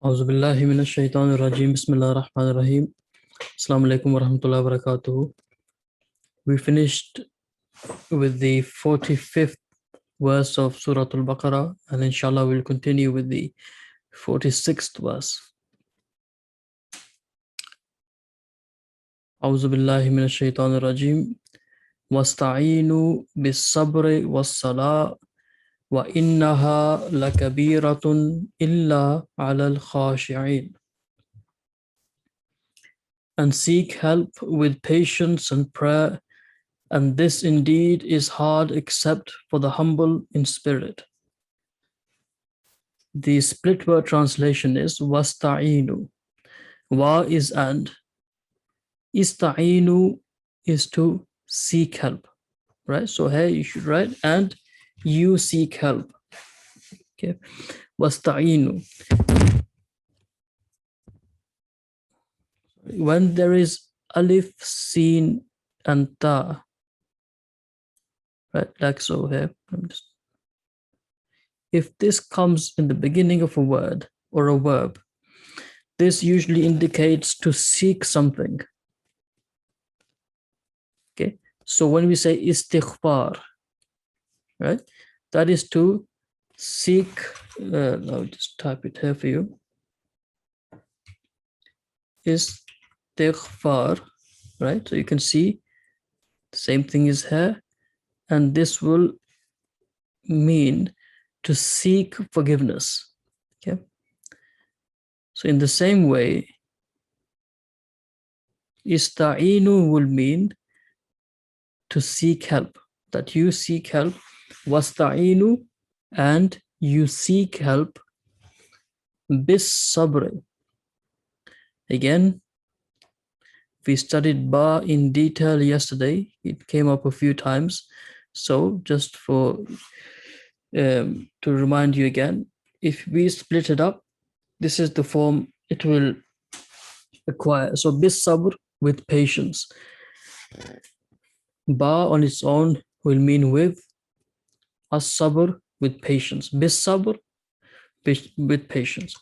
Auzu billahi minash shaitanir rajim. Bismillahir rahmanir rahim. Assalamu alaikum wa rahmatullahi wa barakatuh. We finished with the 45th verse of Surah Al-Baqarah, and inshallah we'll continue with the 46th verse. Auzu billahi minash shaitanir rajim. Wasta'inu bis-sabri was-salah wa innaha lakabiratun illa 'alal khashi'in. And seek help with patience and prayer, and this indeed is hard except for the humble in spirit. The split word translation is wasta'inu. Wa is and. Ista'inu is to seek help. Right? So here you should write and you seek help. Okay. Wasta'inu. When there is alif, sin, and ta, right, like so here. If this comes in the beginning of a word or a verb, this usually indicates to seek something. Okay, so when we say istighfar, right, that is to seek. I'll just type it here for you. Istighfar, right? So you can see the same thing is here, and this will mean to seek forgiveness. Okay. So in the same way, ista'inu will mean to seek help, that you seek help. Wasta'inu, and you seek help. Bis sabr. Again, we studied ba in detail yesterday. It came up a few times. So just for to remind you again, if we split it up, this is the form it will acquire. So bis sabr, with patience. Ba on its own will mean with. As sabr, with patience. Bis sabr, with patience.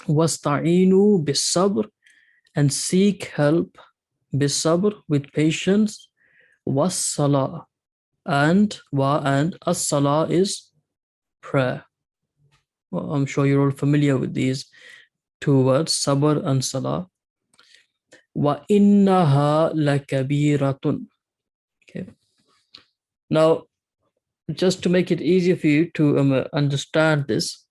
Wasta'inu bis sabr, and seek help. Bis sabr, with patience. Was salah, and wa and as-salah is prayer. Well, I'm sure you're all familiar with these two words, sabr and salah. Wa innaha lakabiratun. Okay. Now, just to make it easier for you to understand this,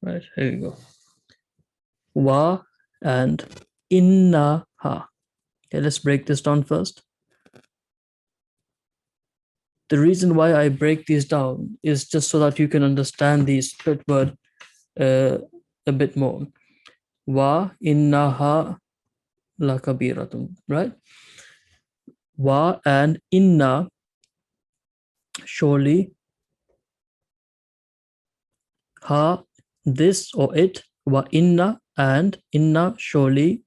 right, here we go. Wa and innaha. Okay, let's break this down first. The reason why I break these down is just so that you can understand the split word a bit more. Wa innaha lakabiratun, right? Wa and inna, surely. Ha, this or it. Wa inna, and inna, surely.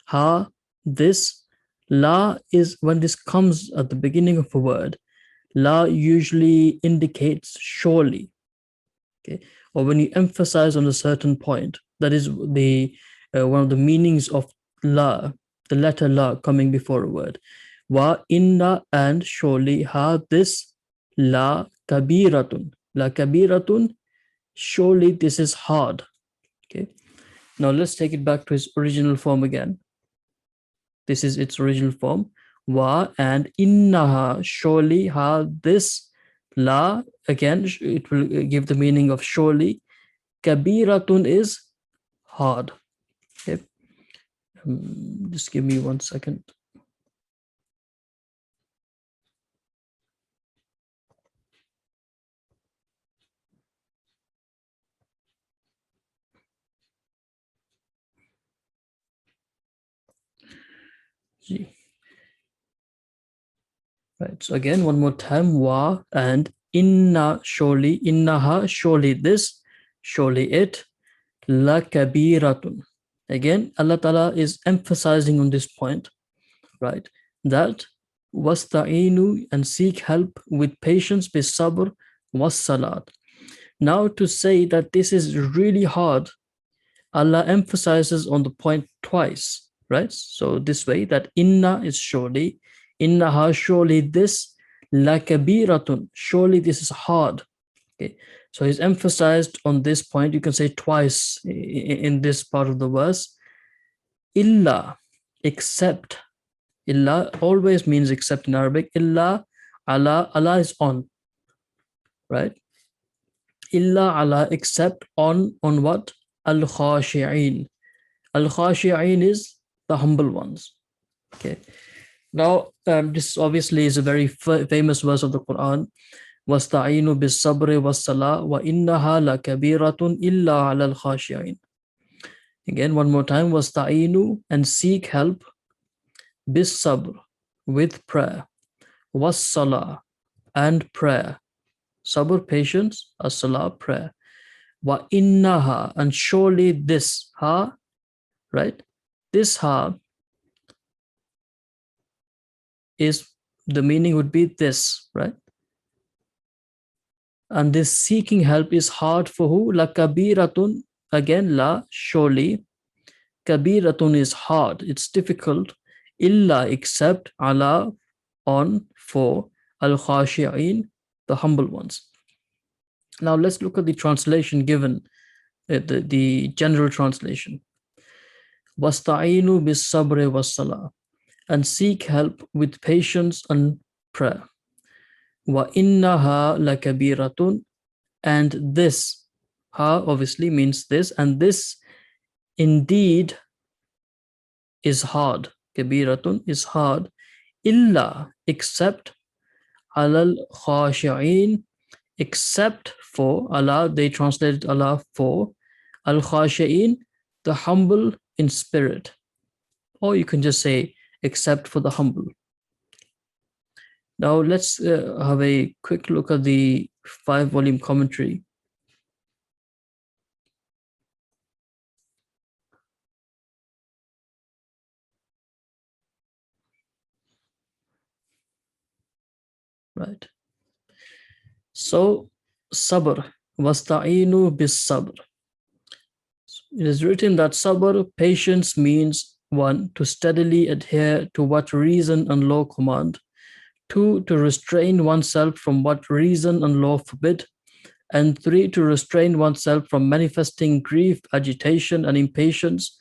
Ha, this. La is when this comes at the beginning of a word. La usually indicates surely. Okay, or when you emphasize on a certain point, that is the one of the meanings of la, the letter la coming before a word. Wa inna, and surely. Ha, this. La kabiratun. La kabiratun, surely this is hard. Okay, now let's take it back to its original form again. This is its original form. Wa and innaha, surely. Ha, this. La, again, it will give the meaning of surely. Kabiratun is hard. Okay. Just give me 1 second. Right, so again, one more time. Wa and inna, surely. Innaha, surely this. Surely it. La kabiratun. Again, Allah Ta'ala is emphasizing on this point, right? That wasta'inu, and seek help with patience, bis sabr, was-salat. Now to say that this is really hard, Allah emphasizes on the point twice, right? So this way, that inna is surely, innaha, surely this, lakabiratun, surely this is hard. Okay, so he's emphasized on this point, you can say twice in this part of the verse. Illa, except. Illa always means except in Arabic. Illa, Allah, Allah is on, right? Illa ala, except on what? Al-khashi'in. Al-khashi'in is the humble ones. Okay. Now, this obviously is a very famous verse of the Quran. وَاسْتَعِينُوا بِالصَّبْرِ وَالصَّلَاةِ وَإِنَّهَا لَكَبِيرَةٌ إِلَّا عَلَى الْخَاشِعِينَ. Again, one more time. وَاسْتَعِينُوا, and seek help. بِالصَّبْرِ, with prayer. وَالصَّلَاةِ, and prayer. Sabr, patience. As-salah, prayer. Wa innaha, and surely this, ha, right? This ha is, the meaning would be this, right? And this seeking help is hard for who? La kabiratun, again, la, surely. Kabiratun is hard, it's difficult. Illa, except, ala, on, for, al-khashi'in, the humble ones. Now let's look at the translation given, the general translation. وَاسْتَعِينُوا بِالصَّبْرِ وَالصَّلَاةِ, and seek help with patience and prayer. وَإِنَّهَا لَكَبِيرَةٌ, and this, ha obviously means this, and this indeed is hard. Kabiratun is hard. Illa, except, alal khashi'in, except for, Allah, they translated Allah for, al khashi'in, the humble in spirit. Or you can just say, except for the humble. Now let's have a quick look at the 5-volume commentary. Right. So, sabr, wasta'inu bis sabr. It is written that sabr, patience, means 1, to steadily adhere to what reason and law command; 2, to restrain oneself from what reason and law forbid; and 3, to restrain oneself from manifesting grief, agitation, and impatience,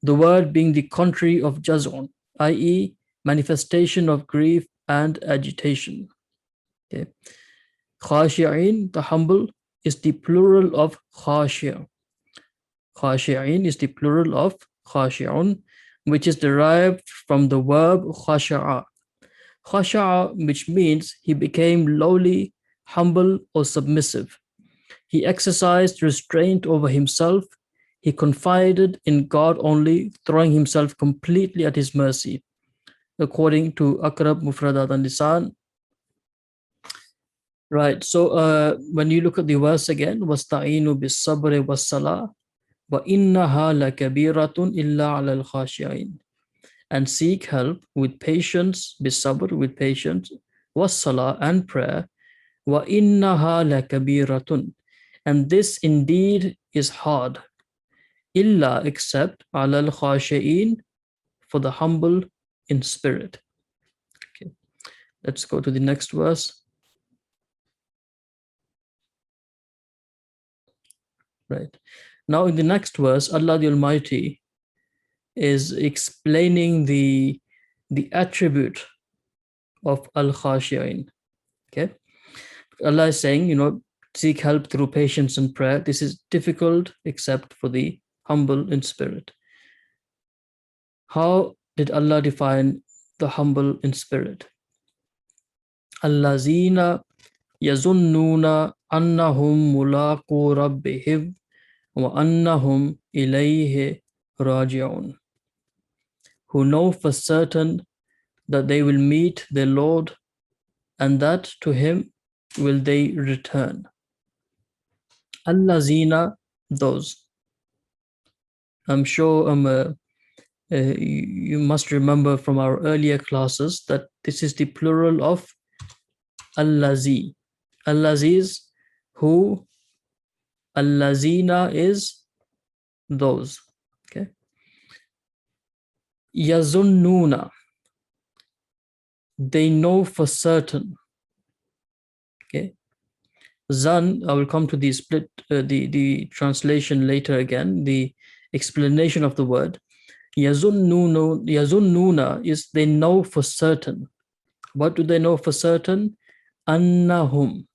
the word being the contrary of jaz'un, i.e., manifestation of grief and agitation. Okay. Khashi'in, the humble, is the plural of khashia. Khashi'in is the plural of khashi'un, which is derived from the verb khasha'a. Khasha'a, which means he became lowly, humble, or submissive. He exercised restraint over himself. He confided in God only, throwing himself completely at his mercy. According to Akrab Mufradat and Lisan. Right, so when you look at the verse again, وَاسْتَعِينُوا بِالصَّبْرِ وَالصَّلَاةِ وَإِنَّهَا لَكَبِيرَةٌ إِلَّا عَلَى الْخَاشِعِينَ, and seek help with patience, بِالصَّبْر, with patience, وَالصَّلَاةِ, and prayer, وَإِنَّهَا لَكَبِيرَةٌ, and this indeed is hard, illa, except, عَلَى الْخَاشِعِينَ, for the humble in spirit. Okay, let's go to the next verse. Right. Now in the next verse, Allah the Almighty is explaining the attribute of al-khashi'in. Okay. Allah is saying, seek help through patience and prayer. This is difficult except for the humble in spirit. How did Allah define the humble in spirit? Allazina yazunnuna annahum mulaqu rabbihim wa annahum ilayhi raji'un, who know for certain that they will meet their Lord and that to him will they return. Allazina, those. I'm sure you must remember from our earlier classes that this is the plural of allazi. Al-Aziz, who. Al-Lazina is those. Okay. Yazunnuna, they know for certain. Okay. Zan, I will come to the split, the translation later again, the explanation of the word. Yazunnuna is they know for certain. What do they know for certain? Annahum.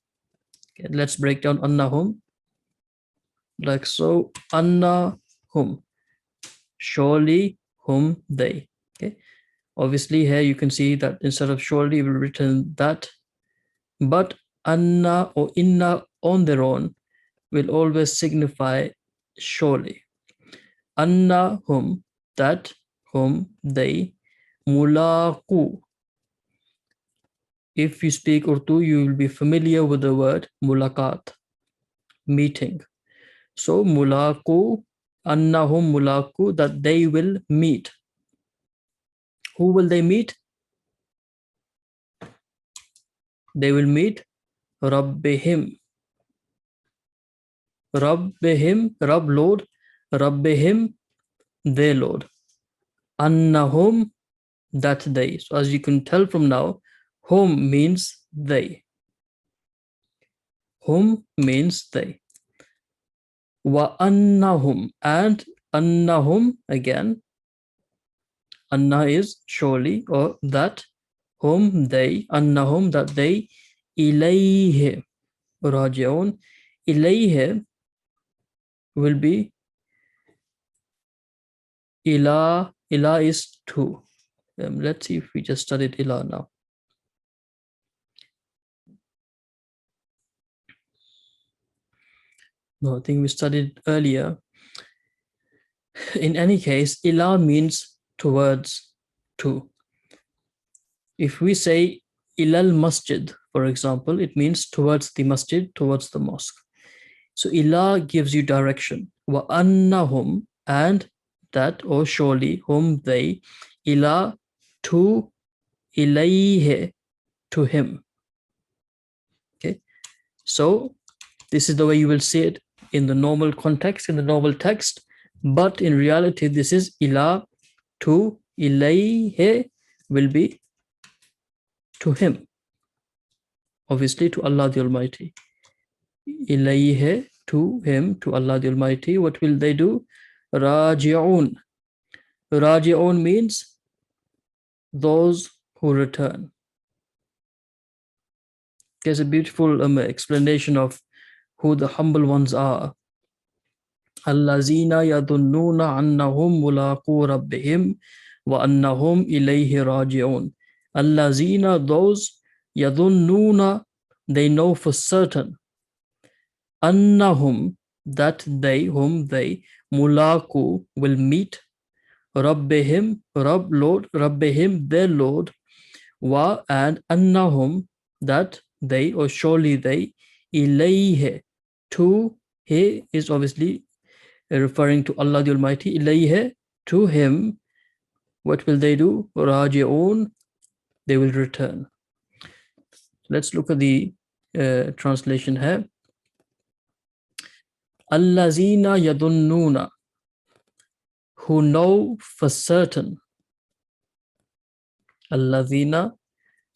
Okay, let's break down annahum. Like so, annahum. Surely whom they. Okay. Obviously here you can see that instead of surely we written that, but anna or inna on their own will always signify surely. Anna whom, that, whom, they, mulaqu. If you speak Urdu, you will be familiar with the word mulaqat, meeting. So mulaqu, annahum mulaqu, that they will meet. Who will they meet? They will meet Rabbihim. Rabbihim, Rabb Lord, Rabbihim, their Lord. Annahum, that they. So as you can tell from now, hum means they. Hum means they. Wa annahum, and annahum again. Anna is surely, or that. Hum, they. Annahum, that they. Ilayhi raji'un. Ilayhi will be ila. Ila is to. Let's see if we just studied ila now. No, I think we studied earlier. In any case, ila means towards, to. If we say ilal masjid, for example, it means towards the masjid, towards the mosque. So ila gives you direction. Wa annahum, and that, or surely, whom they, ila, to, ilayhi, to him. Okay. So this is the way you will see it in the normal context, in the normal text. But in reality, this is ila, to, ilayhi will be to him. Obviously to Allah the Almighty. Ilayhi, to him, to Allah the Almighty. What will they do? Raji'un. Raji'un means those who return. There's a beautiful explanation of who the humble ones are. Allazina yadunnuna annahum mulaqu rabbihim wa annahum ilayhi raji'un. Allazina, those, yadunnuna, they know for certain. Annahum, that they, whom they, mulaqu, will meet. Rabbihim, Rabb, Lord, Rabbihim, their Lord. Wa, and annahum, that they, or surely they, ilayhi, to, he is obviously referring to Allah the Almighty. Ilayhi, to him. What will they do? Raji'un, they will return. Let's look at the translation here. Allazina yadunnuna, who know for certain. Allazina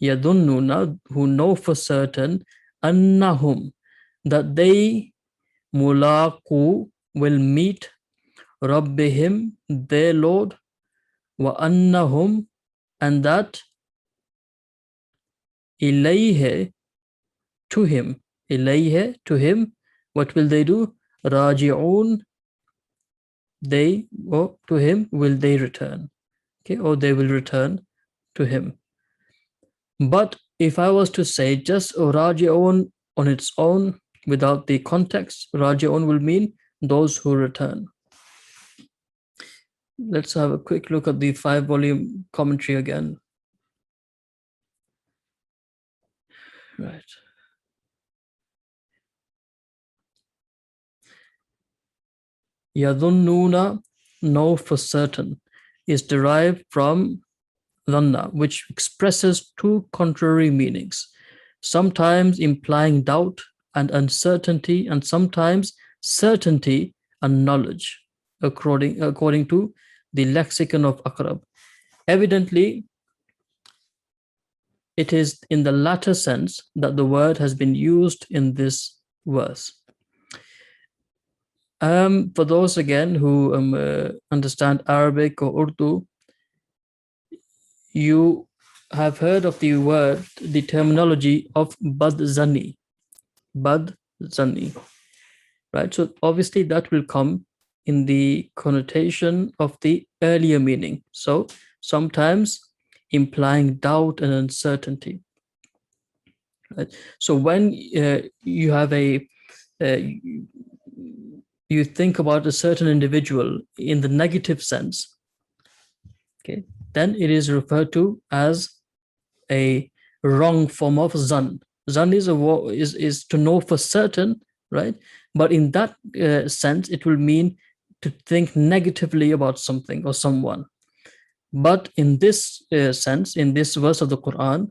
yadunnuna, who know for certain. Annahum, that they, mulaqu, will meet. Rabbihim, their Lord. Wa annahum, and that, ilayhi, to him. Ilayhi, to him. What will they do? Raji'un, they, or to him will they return. Okay, or they will return to him. But if I was to say just raji'un on its own, without the context, raji'un will mean those who return. Let's have a quick look at the 5-volume commentary again. Right. Yadunnuna, know for certain, is derived from dhanna, which expresses two contrary meanings. sometimes implying doubt and uncertainty, and sometimes certainty and knowledge, according to the lexicon of Aqrab. Evidently, it is in the latter sense that the word has been used in this verse. For those again who understand Arabic or Urdu, you have heard of the word, the terminology of bad-zanni, right? So obviously that will come in the connotation of the earlier meaning. So sometimes implying doubt and uncertainty. Right? So when you have you think about a certain individual in the negative sense, okay, then it is referred to as a wrong form of zan. Zan is to know for certain, right? But in that sense, it will mean to think negatively about something or someone. But in this sense, in this verse of the Quran,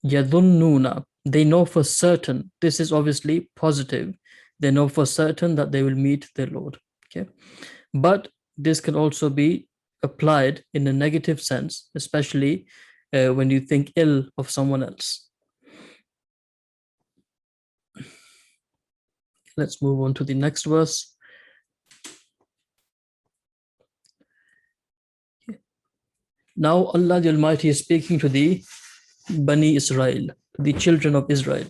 yadunnuna, they know for certain. This is obviously positive. They know for certain that they will meet their Lord. Okay, but this can also be applied in a negative sense, especially when you think ill of someone else. Let's move on to the next verse. Now Allah the Almighty is speaking to the Bani Israel, the children of Israel.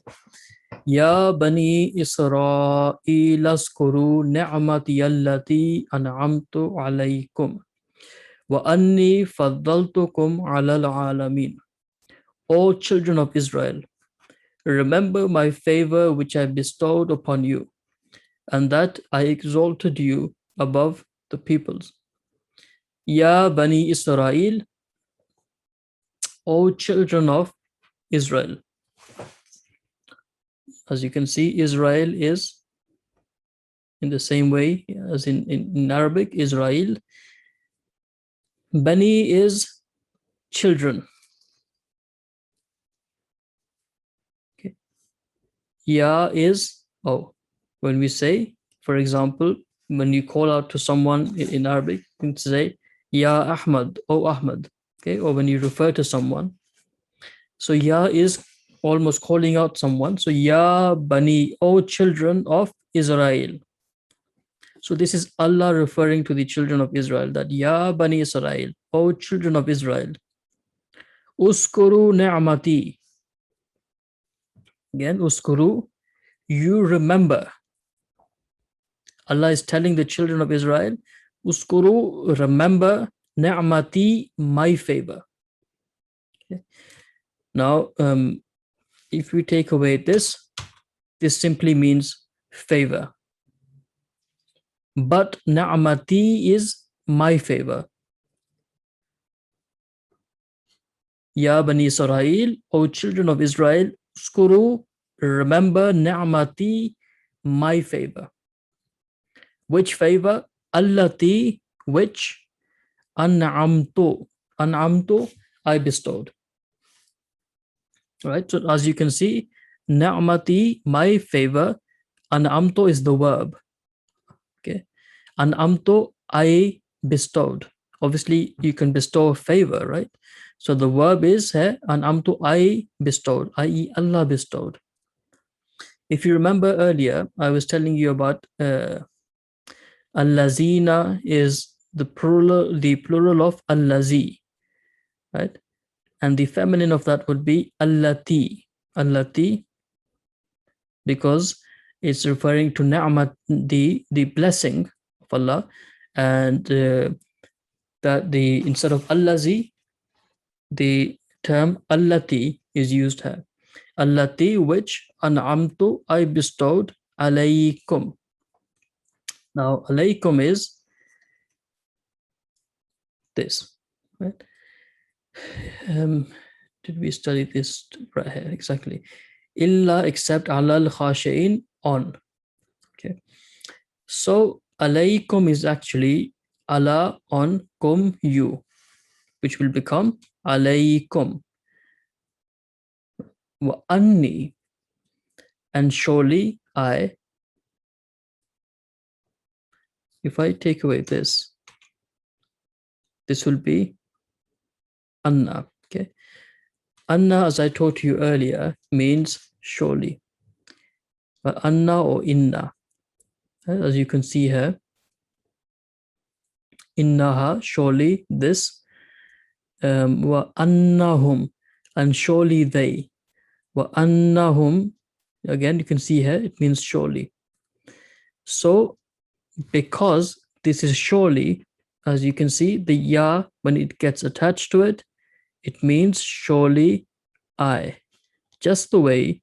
Ya Bani Israel, askuru ni'mati allati an'amtu alaykum wa anni faddaltukum ala al-alamin. O children of Israel, remember my favor which I bestowed upon you, and that I exalted you above the peoples. Ya Bani Israel, O children of Israel. As you can see, Israel is in the same way as in Arabic, Israel. Bani is children. Okay. Ya is, when we say, for example, when you call out to someone in Arabic, you can say, Ya Ahmad, O Ahmad. Okay, or when you refer to someone. So Ya is almost calling out someone. So Ya Bani, O children of Israel. So this is Allah referring to the children of Israel, that Ya Bani Israel, O children of Israel. Uskuru ni'mati. Again, uskuru, you remember. Allah is telling the children of Israel, uskuru, remember, ni'mati, my favor. Okay. Now, if we take away this simply means favor. But ni'mati is my favor. Ya Bani Israel, O children of Israel, uskuru, remember, ni'mati, my favor. Which favor? Allati, which, an'amtu, I bestowed. Right, so as you can see, ni'mati, my favor, an'amtu is the verb. Okay, an'amtu, I bestowed. Obviously, you can bestow a favor, right? So the verb is an'amtu, I bestowed, i.e. Allah bestowed. If you remember earlier, I was telling you about allazina is the plural of allazi, right? And the feminine of that would be allati, because it's referring to ni'mat, the blessing of Allah, and that instead of allazi, the term allati is used here. Allati, which an'amtu, I bestowed, alaykum. Now, alaykum is this, right? Did we study this right here? Exactly. Illa, except alal khashain, on. Okay. So alaykum is actually ala, on, kum, you, which will become alaykum. wa anni, and surely I. If I take away this will be anna. Okay, anna, as I taught you earlier, means surely. But anna or inna, as you can see here, innaha, surely this, wa annahum, and surely they, wa annahum, again you can see here it means surely. So because this is surely, as you can see, the ya, when it gets attached to it, it means surely I. Just the way,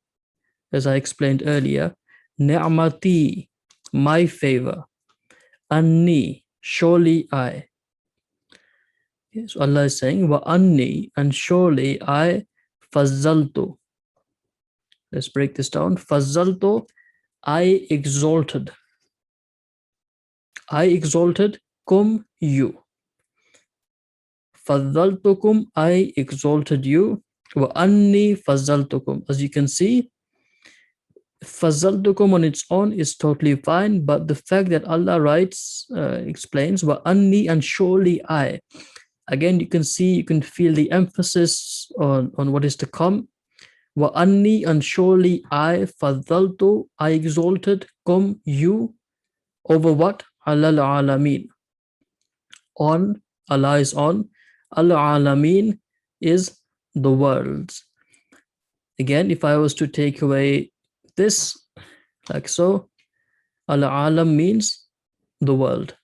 as I explained earlier, ni'mati, my favor, anni, surely I. Okay, so Allah is saying, wa anni, and surely I, fazzaltu. Let's break this down. Fazzaltu, I exalted. I exalted, kum, you. Fazzaltukum, I exalted you. Wa anni fazzaltukum. As you can see, fazzaltukum on its own is totally fine, but the fact that Allah writes, explains, wa anni, and surely I. Again, you can see, you can feel the emphasis on what is to come. Wa anni, and surely I, faddaltu, I exalted, kum, you, over what? Alal alameen. On, Allah is on. Al alameen is the worlds. Again, if I was to take away this, like so, al alam means the world.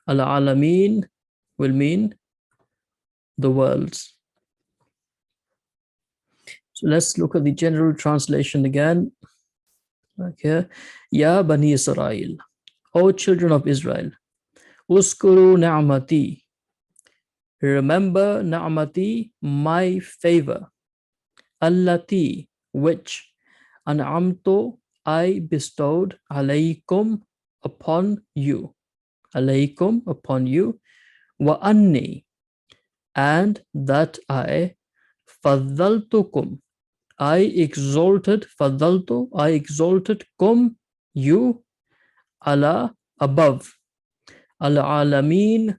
Al alameen will mean the worlds. So let's look at the general translation again. Okay. Ya Bani Israel, O children of Israel, Uskuru Na'mati, remember Na'mati, my favor, Allati, which, An'amtu, I bestowed, alaykum, upon you, alaykum, upon you, wa anni, and that I, faddaltukum, I exalted, faddaltu, I exalted, kum, you, ala, above, al alameen,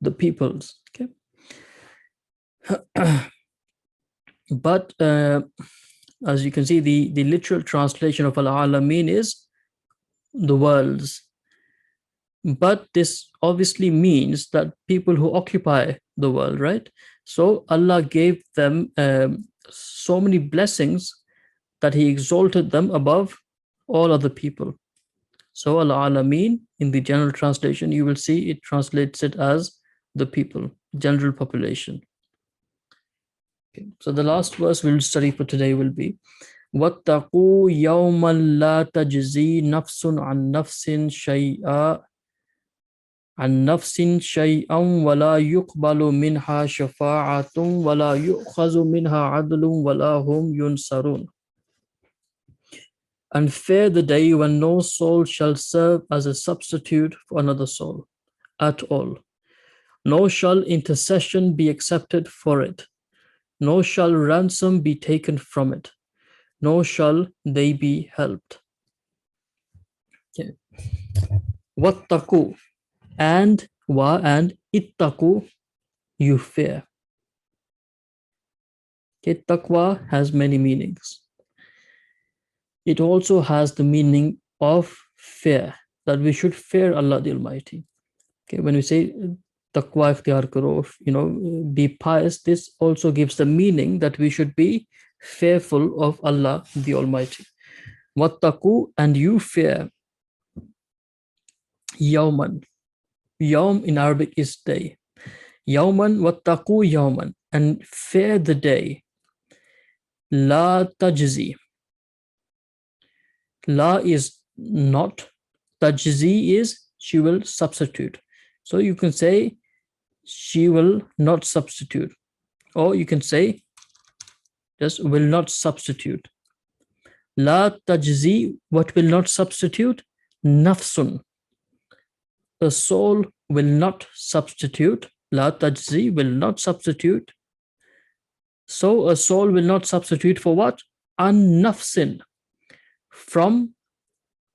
the peoples. Okay. But as you can see, the literal translation of al alameen is the worlds. But this obviously means that people who occupy the world, right? So Allah gave them so many blessings that He exalted them above all other people. So al-alameen, in the general translation, you will see it translates it as the people, general population. Okay. So the last verse we'll study for today will be وَاتَّقُوا يَوْمًا لَا تَجْزِي نَفْسٌ عَنْ نَفْسٍ شَيْئًا عن نفس شيئا ولا يقبل منها شفاعة ولا يؤخذ منها عدل ولا هم ينصرون. And fear the day when no soul shall serve as a substitute for another soul at all. Nor shall intercession be accepted for it. Nor shall ransom be taken from it. Nor shall they be helped. Okay. Wattaqu, and wa and ittaqu, you fear. Okay, taqwa has many meanings. It also has the meaning of fear, that we should fear Allah the Almighty. Okay, when we say taqwa ikhtiyar karo, be pious, this also gives the meaning that we should be fearful of Allah the Almighty. Wattaqu, and you fear. Yawman. Yawm in Arabic is day. Yawman, wattaqu yawman, and fear the day. La tajzi. La is not. Tajzi is she will substitute. So you can say she will not substitute. Or you can say just will not substitute. La tajzi, what will not substitute? Nafsun. The soul will not substitute. La tajzi will not substitute. So a soul will not substitute for what? An nafsin, from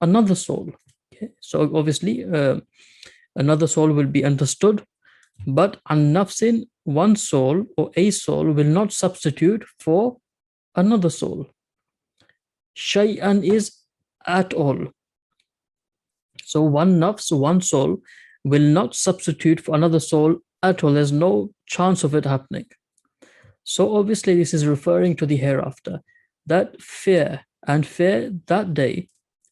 another soul. Okay. So obviously another soul will be understood, but an nafsin, one soul or a soul, will not substitute for another soul. Shay'an is at all. So one nafs, one soul, will not substitute for another soul at all. There's no chance of it happening. So obviously this is referring to the hereafter. That fear that day,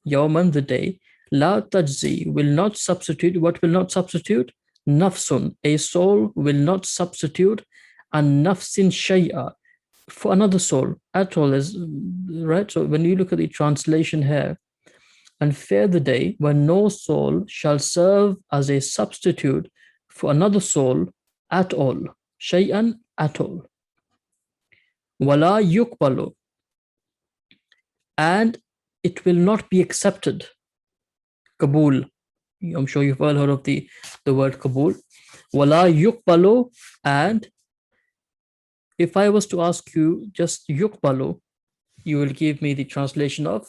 Yawman, the day, La tajzi, will not substitute. What will not substitute? Nafsun, a soul will not substitute an nafsin shay'a, for another soul at all. Is right. So when you look at the translation here, and fear the day when no soul shall serve as a substitute for another soul at all. Shay'an, at all. Wala yuqbalu, and it will not be accepted. Kabul. I'm sure you've all heard of the word Kabul. Wala yuqbalu, and if I was to ask you just yuqbalu, you will give me the translation of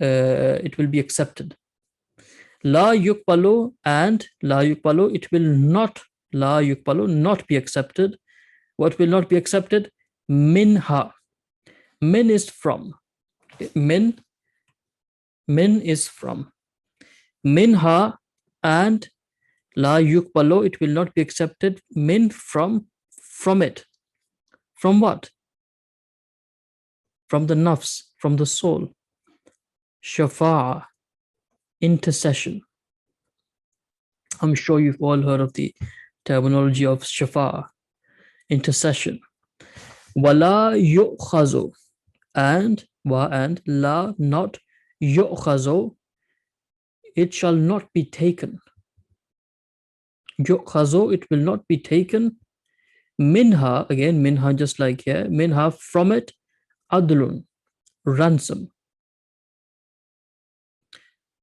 it will be accepted. La yuqbalu, and la yuqbalu, it will not, la yuqbalu, not be accepted. What will not be accepted? Minha. Min is from. Min is from. Minha, and la yuqbalu, it will not be accepted. Min, from it. From what? From the nafs, from the soul. Shafa'a, intercession. I'm sure you've all heard of the terminology of shafa'a, intercession. Wala yu'khazu, and la, not yu'khazu, it shall not be taken. Yu'khazu, it will not be taken. Minha, again minha, just like here, minha, from it, adlun, ransom.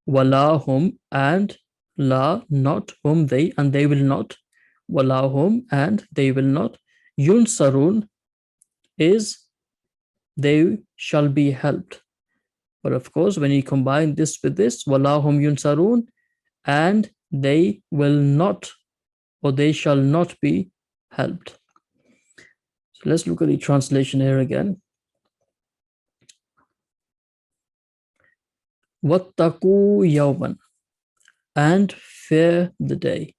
Wala hum, and la, not, hum, they, and they will not. Wala hum, and they will not. Yunsarun is they shall be helped. But of course, when you combine this with this, wala hum yunsarun, and they will not, or they shall not be helped. So let's look at the translation here again. Wattaqu yawman, and fear the day.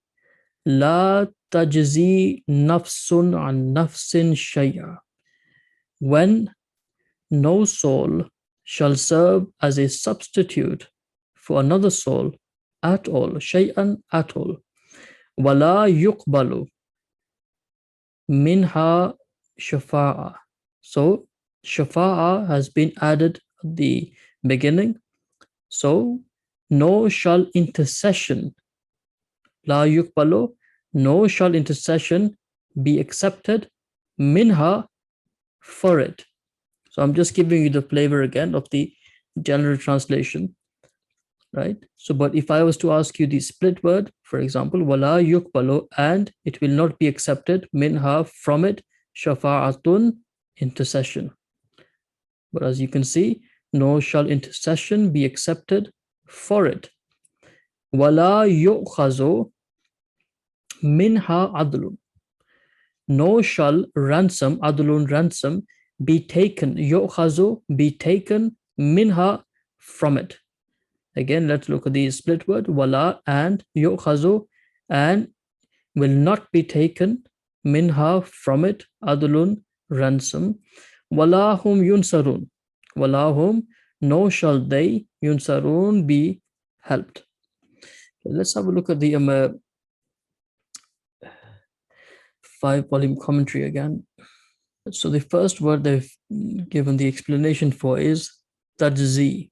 La tajzi nafsun an nafsin shay'a, when no soul shall serve as a substitute for another soul at all. Shay'an, at all. Wala yuqbalu minha shafa'a. So shafa'a has been added at the beginning. So no shall intercession, la yuqbalu, no shall intercession be accepted, minha, for it. So I'm just giving you the flavor again of the general translation, right? So, but if I was to ask you the split word, for example, wala yuqbalu, and it will not be accepted, minha, from it, shafa'atun, intercession. But as you can see, no shall intercession be accepted for it. Wala yu'khazu minha adlun, no shall ransom, adlun, ransom, be taken, yu'khazu, be taken, minha, from it. Again, let's look at the split word, wala, and yu'khazu, and will not be taken, minha, from it, adlun, ransom. Wala hum yunsarun, wala hum, no shall they, yunsarun, be helped. Let's have a look at the 5-volume commentary again. So the first word they've given the explanation for is tajzi,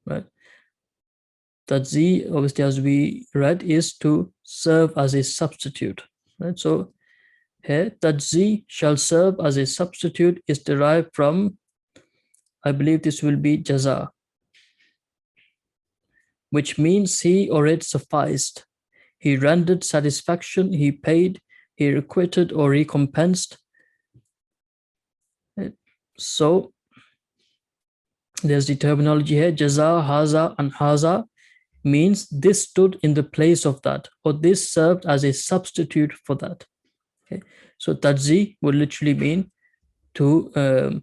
right? Tajzi, obviously, as we read, is to serve as a substitute, right? So here, tajzi, shall serve as a substitute, is derived from, I believe this will be jaza, which means he or it sufficed. He rendered satisfaction, he paid, he requited or recompensed. So there's the terminology here. Jaza, haza, and haza means this stood in the place of that, or this served as a substitute for that. Okay, so tajzi would literally mean to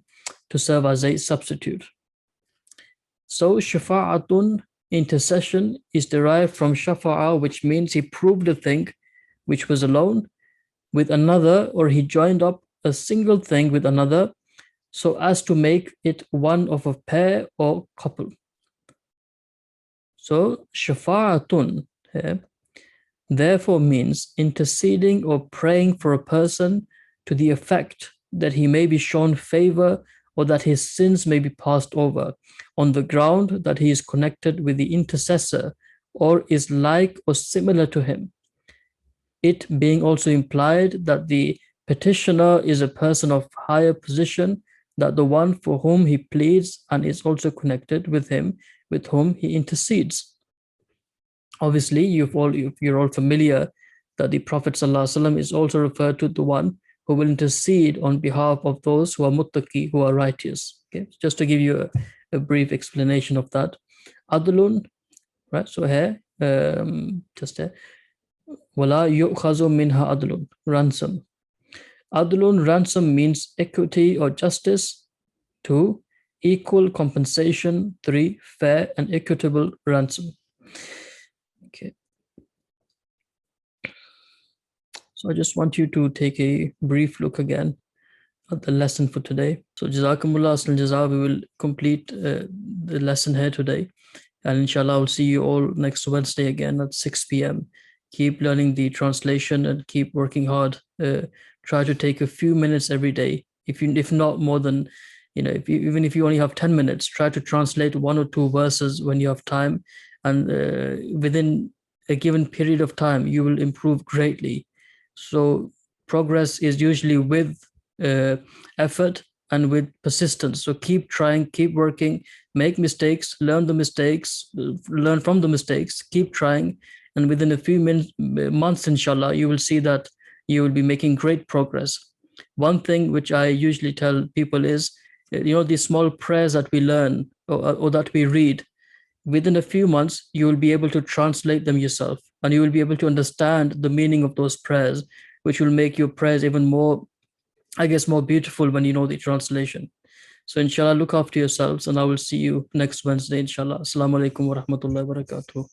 serve as a substitute. So shafa'atun, intercession, is derived from shafa'a, which means he proved a thing which was alone with another, or he joined up a single thing with another so as to make it one of a pair or couple. So shafa'atun therefore means interceding or praying for a person to the effect that he may be shown favor or that his sins may be passed over, on the ground that he is connected with the intercessor or is like or similar to him. It being also implied that the petitioner is a person of higher position than the one for whom he pleads and is also connected with him, with whom he intercedes. Obviously, you're all familiar that the Prophet ﷺ is also referred to the one who will intercede on behalf of those who are muttaqi, who are righteous. Okay, just to give you a brief explanation of that. Adlun, right? So here, just here. Wala yu'khazu minha adlun, ransom. Adlun, ransom, means equity or justice. 2, equal compensation. 3, fair and equitable ransom. Okay. So I just want you to take a brief look again at the lesson for today. So Jazakumullah asal jaza, we will complete the lesson here today. And inshallah, I'll see you all next Wednesday again at 6 p.m. Keep learning the translation and keep working hard. Try to take a few minutes every day. If not more than, even if you only have 10 minutes, try to translate 1 or 2 verses when you have time. And within a given period of time, you will improve greatly. So progress is usually with effort and with persistence. So keep trying, keep working, make mistakes, learn from the mistakes, keep trying. And within a few months, inshallah, you will see that you will be making great progress. One thing which I usually tell people is, these small prayers that we learn or that we read, within a few months, you will be able to translate them yourself, and you will be able to understand the meaning of those prayers, which will make your prayers even more, I guess, more beautiful when you know the translation. So inshallah, look after yourselves, and I will see you next Wednesday, inshallah. Assalamu alaikum wa rahmatullahi wa barakatuh.